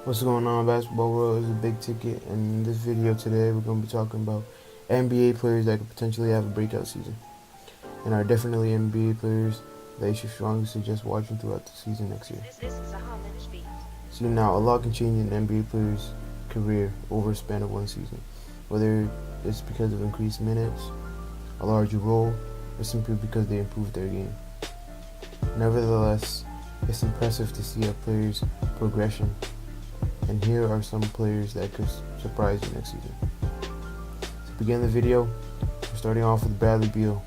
What's going on, basketball world? Is a big ticket, and in this video today we're going to be talking about NBA players that could potentially have a breakout season, and are definitely NBA players that you should strongly suggest watching throughout the season next year. See, now a lot can change in an NBA player's career over a span of one season, whether it's because of increased minutes, a larger role, or simply because they improved their game. Nevertheless, it's impressive to see a player's progression, and here are some players that could surprise you next season. To begin the video, we're starting off with Bradley Beal,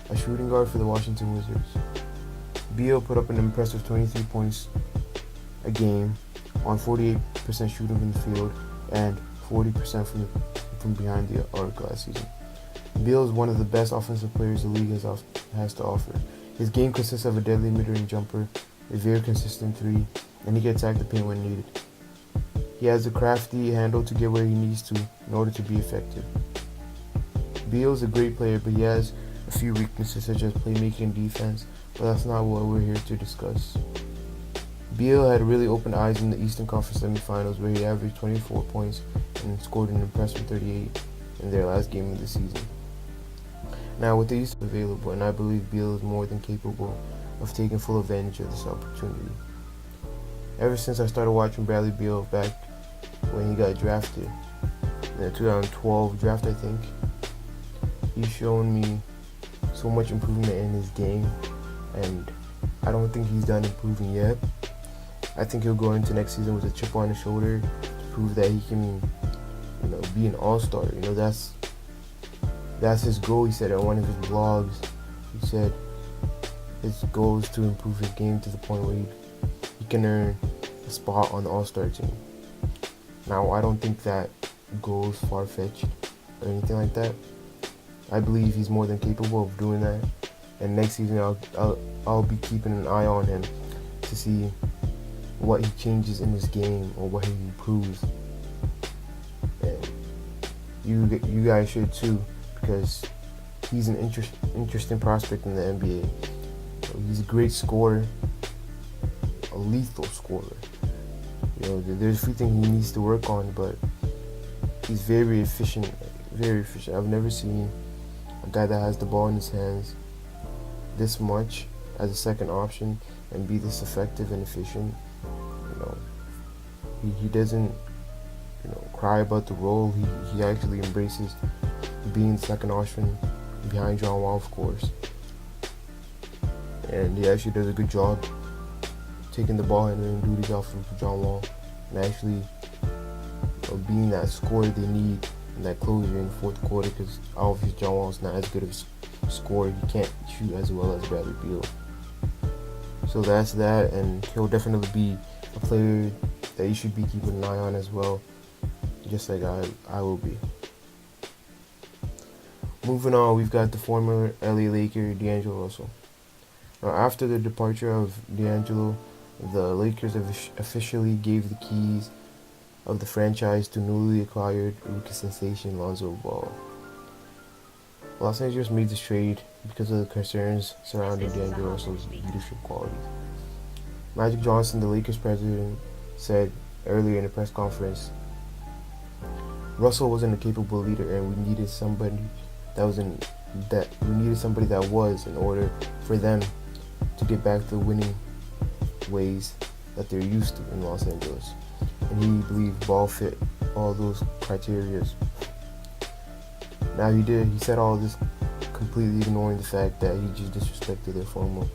a shooting guard for the Washington Wizards. Beal put up an impressive 23 points a game on 48% shooting from the field and 40% from behind the arc last season. Beal is one of the best offensive players the league has to offer. His game consists of a deadly mid-range jumper, a very consistent three, and he can attack the paint when needed. He has a crafty handle to get where he needs to in order to be effective. Beal is a great player, but he has a few weaknesses such as playmaking and defense, but that's not what we're here to discuss. Beal had really opened eyes in the Eastern Conference semifinals, where he averaged 24 points and scored an impressive 38 in their last game of the season. Now, with the East available, and I believe Beal is more than capable of taking full advantage of this opportunity. Ever since I started watching Bradley Beal back when he got drafted in the 2012 draft, I think, he's shown me so much improvement in his game, and I don't think he's done improving yet. I think he'll go into next season with a chip on his shoulder to prove that he can, be an all-star. That's his goal. He said on one of his blogs, he said his goal is to improve his game to the point where he can earn a spot on the all-star team. Now, I don't think that goal is far-fetched or anything like that. I believe he's more than capable of doing that, and next season I'll be keeping an eye on him to see what he changes in his game or what he improves. And you guys should too, because he's an interesting prospect in the NBA. He's a great scorer, a lethal scorer. There's a few things he needs to work on, but he's very efficient, very efficient. I've never seen a guy that has the ball in his hands this much as a second option and be this effective and efficient. He doesn't cry about the role. He actually embraces being second option behind John Wall, of course, and he actually does a good job taking the ball and doing duties off of John Wall and actually being that scorer they need and that closer in the fourth quarter, because obviously John Wall's not as good of a scorer. He can't shoot as well as Bradley Beal. So that's that, and he'll definitely be a player that you should be keeping an eye on as well, just like I will be. Moving on, we've got the former LA Laker D'Angelo Russell. Now, after the departure of D'Angelo, the Lakers officially gave the keys of the franchise to newly acquired rookie sensation Lonzo Ball. Los Angeles made this trade because of the concerns surrounding D'Angelo Russell's leadership qualities. Magic Johnson, the Lakers president, said earlier in a press conference, Russell wasn't a capable leader, and we needed somebody that was in order for them to get back to the winning ways that they're used to in Los Angeles. And he believed Ball fit all those criteria. Now he said all this completely ignoring the fact that he just disrespected their former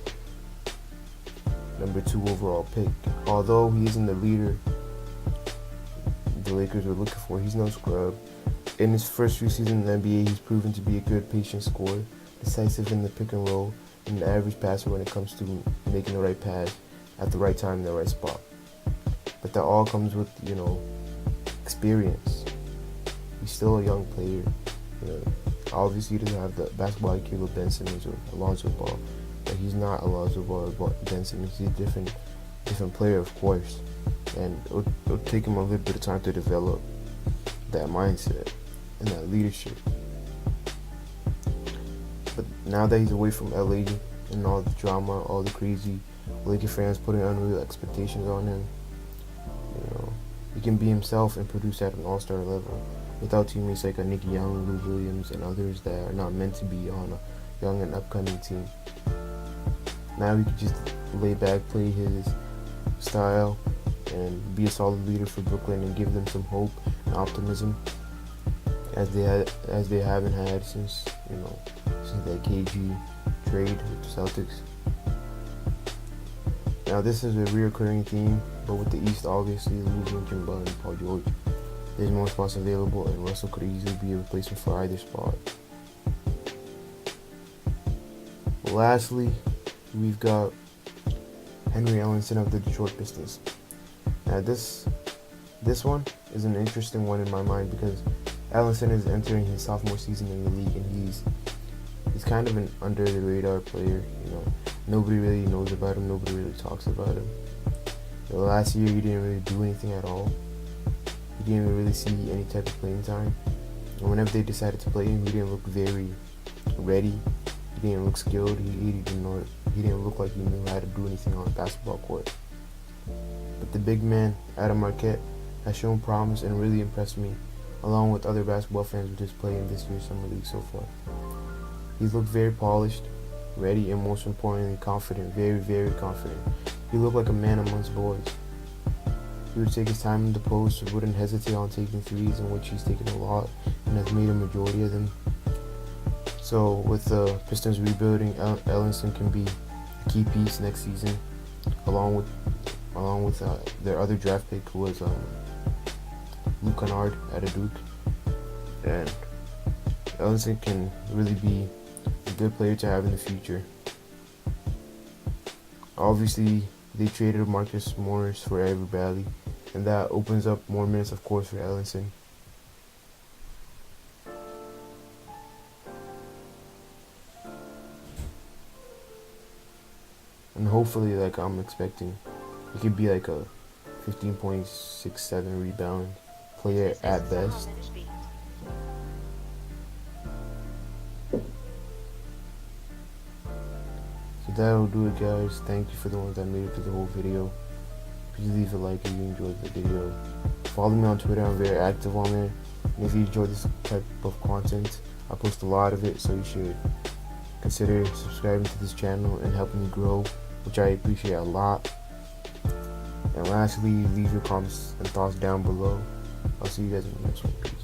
number 2 overall pick. Although he isn't the leader the Lakers were looking for, he's no scrub. In his first few seasons in the NBA, he's proven to be a good patient scorer, decisive in the pick and roll, and an average passer when it comes to making the right pass at the right time in the right spot. But that all comes with, experience. He's still a young player. Obviously he doesn't have the basketball IQ of Ben Simmons or Alonzo Ball, but he's not Alonzo Ball or Ben Simmons. He's a different player, of course, and it'll take him a little bit of time to develop that mindset and that leadership. But now that he's away from LA and all the drama, all the crazy Lakers fans putting unreal expectations on him, he can be himself and produce at an all-star level without teammates like a Nick Young, Lou Williams, and others that are not meant to be on a young and upcoming team. Now he can just lay back, play his style, and be a solid leader for Brooklyn and give them some hope and optimism as they haven't had since that KG trade with the Celtics. Now this is a reoccurring theme, but with the East obviously losing Kemba and Paul George, there's more spots available, and Russell could easily be a replacement for either spot. Lastly, we've got Henry Ellenson of the Detroit Pistons. Now this one is an interesting one in my mind because Ellenson is entering his sophomore season in the league, and he's kind of an under the radar player. Nobody really knows about him. Nobody really talks about him. Last year he didn't really do anything at all. He didn't really see any type of playing time. And whenever they decided to play him, he didn't look very ready. He didn't look skilled. He didn't look like he knew how to do anything on the basketball court. But the big man, Adam Marquette, has shown promise and really impressed me, along with other basketball fans with his play in this year's summer league so far. He's looked very polished, ready, and most importantly, confident. Very, very confident. He looked like a man amongst boys. He would take his time in the post, wouldn't hesitate on taking threes, in which he's taken a lot and has made a majority of them. So with the Pistons rebuilding, Ellenson can be a key piece next season, along with their other draft pick, who was Luke Kennard out of Duke. And Ellenson can really be a good player to have in the future. Obviously, they traded Marcus Morris for Avery Bradley, and that opens up more minutes, of course, for Ellenson. And hopefully, like I'm expecting, he could be like a 15.67 rebound player at best. So that'll do it, guys. Thank you for the ones that made it through the whole video. Please leave a like if you enjoyed the video. Follow me on Twitter. I'm very active on there. And if you enjoy this type of content, I post a lot of it, so you should consider subscribing to this channel and helping me grow, which I appreciate a lot. And lastly, leave your comments and thoughts down below. I'll see you guys in the next one. Peace.